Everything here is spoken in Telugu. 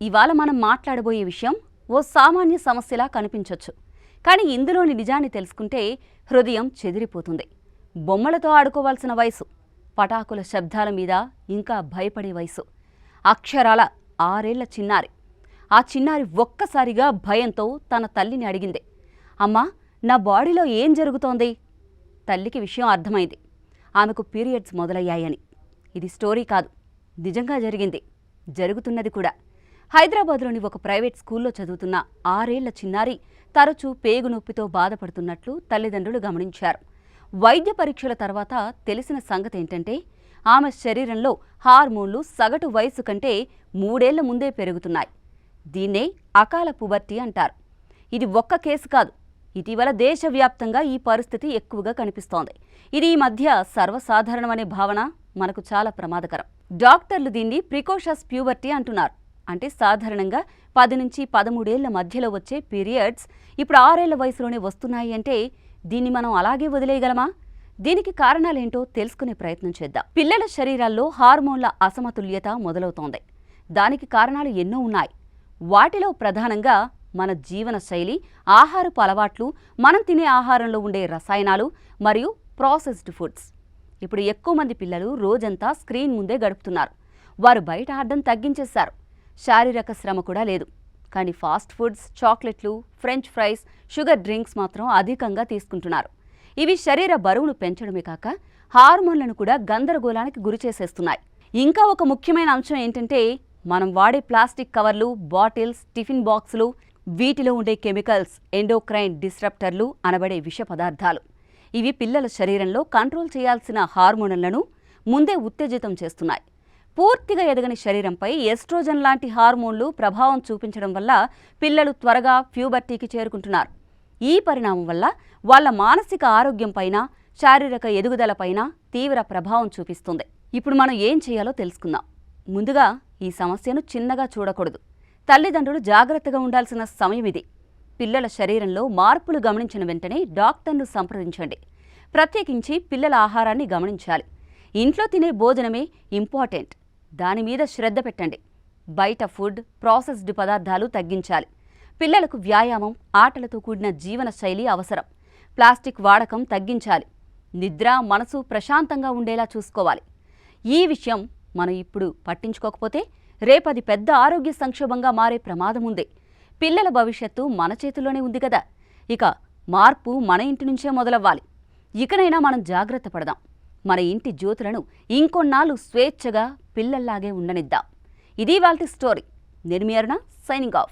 ఇవాళ మనం మాట్లాడబోయే విషయం ఓ సామాన్య సమస్యలా కనిపించొచ్చు. కానీ ఇందులోని నిజాన్ని తెలుసుకుంటే హృదయం చెదిరిపోతుంది. బొమ్మలతో ఆడుకోవాల్సిన వయసు, పటాకుల శబ్దాల మీద ఇంకా భయపడే వయసు. అక్షరాల 6 ఏళ్ల చిన్నారి. ఆ చిన్నారి ఒక్కసారిగా భయంతో తన తల్లిని అడిగింది, అమ్మా, నా బాడీలో ఏం జరుగుతోంది? తల్లికి విషయం అర్థమైంది. ఆమెకు పీరియడ్స్ మొదలయ్యాయని. ఇది స్టోరీ కాదు, నిజంగా జరిగింది, జరుగుతున్నది కూడా. హైదరాబాద్లోని ఒక ప్రైవేట్ స్కూల్లో చదువుతున్న 6 ఏళ్ల చిన్నారి తరచూ పేగు నొప్పితో బాధపడుతున్నట్లు తల్లిదండ్రులు గమనించారు. వైద్య పరీక్షల తర్వాత తెలిసిన సంగతి ఏంటంటే ఆమె శరీరంలో హార్మోన్లు సగటు వయసు కంటే 3 ఏళ్ల ముందే పెరుగుతున్నాయి. దీన్నే అకాల పుబర్టీ అంటారు. ఇది ఒక్క కేసు కాదు. ఇటీవల దేశవ్యాప్తంగా ఈ పరిస్థితి ఎక్కువగా కనిపిస్తోంది. ఇది ఈ మధ్య సర్వసాధారణమనే భావన మనకు చాలా ప్రమాదకరం. డాక్టర్లు దీన్ని ప్రికోషస్ ప్యూబర్టీ అంటున్నారు. అంటే సాధారణంగా 10 నుంచి 13 ఏళ్ల మధ్యలో వచ్చే పీరియడ్స్ ఇప్పుడు 6 ఏళ్ల వయసులోనే వస్తున్నాయి అంటే దీన్ని మనం అలాగే వదిలేయగలమా? దీనికి కారణాలేంటో తెలుసుకునే ప్రయత్నం చేద్దాం. పిల్లల శరీరాల్లో హార్మోన్ల అసమతుల్యత మొదలవుతోంది. దానికి కారణాలు ఎన్నో ఉన్నాయి. వాటిలో ప్రధానంగా మన జీవన శైలి, ఆహారపు అలవాట్లు, మనం తినే ఆహారంలో ఉండే రసాయనాలు మరియు ప్రాసెస్డ్ ఫుడ్స్. ఇప్పుడు ఎక్కువ మంది పిల్లలు రోజంతా స్క్రీన్ ముందే గడుపుతున్నారు. వారు బయట ఆడడం తగ్గించేశారు. శారీరక శ్రమ కూడా లేదు. కానీ ఫాస్ట్ ఫుడ్స్, చాక్లెట్లు, ఫ్రెంచ్ ఫ్రైస్, షుగర్ డ్రింక్స్ మాత్రం అధికంగా తీసుకుంటున్నారు. ఇవి శరీర బరువును పెంచడమే కాక హార్మోన్లను కూడా గందరగోళానికి గురి చేసేస్తున్నాయి. ఇంకా ఒక ముఖ్యమైన అంశం ఏంటంటే మనం వాడే ప్లాస్టిక్ కవర్లు, బాటిల్స్, టిఫిన్ బాక్సులు, వీటిలో ఉండే కెమికల్స్ ఎండోక్రైన్ డిస్రప్టర్లు అనబడే విష పదార్థాలు. ఇవి పిల్లల శరీరంలో కంట్రోల్ చేయాల్సిన హార్మోన్లను ముందే ఉత్తేజితం చేస్తున్నాయి. పూర్తిగా ఎదగని శరీరంపై ఎస్ట్రోజన్ లాంటి హార్మోన్లు ప్రభావం చూపించడం వల్ల పిల్లలు త్వరగా ప్యూబర్టీకి చేరుకుంటున్నారు. ఈ పరిణామం వల్ల వాళ్ళ మానసిక ఆరోగ్యంపైన, శారీరక ఎదుగుదలపైన తీవ్ర ప్రభావం చూపిస్తుంది. ఇప్పుడు మనం ఏం చేయాలో తెలుసుకుందాం. ముందుగా ఈ సమస్యను చిన్నగా చూడకూడదు. తల్లిదండ్రులు జాగ్రత్తగా ఉండాల్సిన సమయం ఇది. పిల్లల శరీరంలో మార్పులు గమనించిన వెంటనే డాక్టర్ను సంప్రదించండి. ప్రత్యేకించి పిల్లల ఆహారాన్ని గమనించాలి. ఇంట్లో తినే భోజనమే ఇంపార్టెంట్. దాని మీద శ్రద్ధ పెట్టండి. బయట ఫుడ్, ప్రాసెస్డ్ పదార్థాలు తగ్గించాలి. పిల్లలకు వ్యాయామం, ఆటలతో కూడిన జీవన శైలి అవసరం. ప్లాస్టిక్ వాడకం తగ్గించాలి. నిద్ర, మనసు ప్రశాంతంగా ఉండేలా చూసుకోవాలి. ఈ విషయం మనం ఇప్పుడు పట్టించుకోకపోతే రేపది పెద్ద ఆరోగ్య సంక్షోభంగా మారే ప్రమాదం ఉంది. పిల్లల భవిష్యత్తు మన చేతుల్లోనే ఉంది కదా. ఇక మార్పు మన ఇంటి నుంచే మొదలవ్వాలి. ఇకనైనా మనం జాగ్రత్త పడదాం. మన ఇంటి జ్యోతులను ఇంకొన్నాళ్ళు స్వేచ్ఛగా పిల్లల్లాగే ఉండనిద్దాం. ఇది ఇవాల్టి స్టోరీ. నేను మీ అరుణ, సైనింగ్ ఆఫ్.